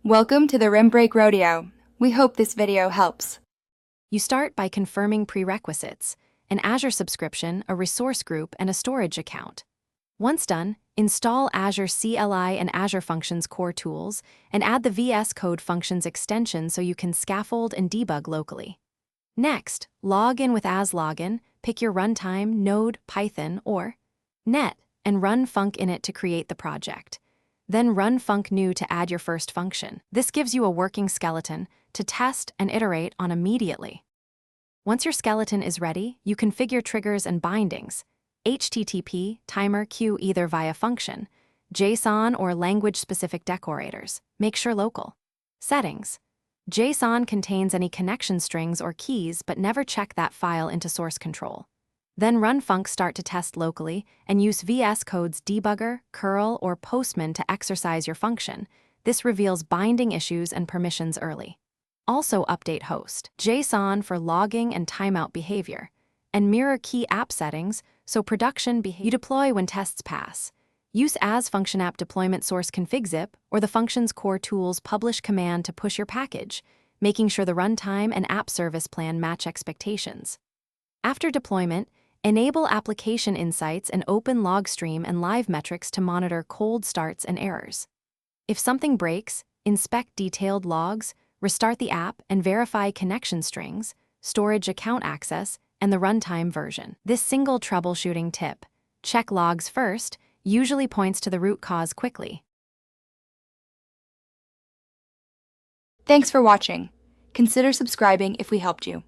Welcome to the Rim Break Rodeo. We hope this video helps. You start by confirming prerequisites: an Azure subscription, a resource group, and a storage account. Once done, install Azure CLI and Azure Functions core tools and add the VS Code Functions extension so you can scaffold and debug locally. Next, log in with AzLogin, pick your runtime, Node, Python, or Net, and run func init to create the project. Then run func new to add your first function. This gives you a working skeleton to test and iterate on immediately. Once your skeleton is ready, you configure triggers and bindings: HTTP, timer, queue either via function, JSON or language-specific decorators. Make sure local. Settings: JSON contains any connection strings or keys, but never check that file into source control. Then run func start to test locally and use VS Code's debugger, curl, or postman to exercise your function. This reveals binding issues and permissions early. Also update host JSON for logging and timeout behavior, and mirror key app settings so production behavior you deploy when tests pass. Use Azure Function App deployment source config zip or the function's core tools publish command to push your package, making sure the runtime and app service plan match expectations. After deployment, enable application insights and open log stream and live metrics to monitor cold starts and errors. If something breaks, inspect detailed logs, restart the app, and verify connection strings, storage account access, and the runtime version. This single troubleshooting tip, check logs first, usually points to the root cause quickly. Thanks for watching. Consider subscribing if we helped you.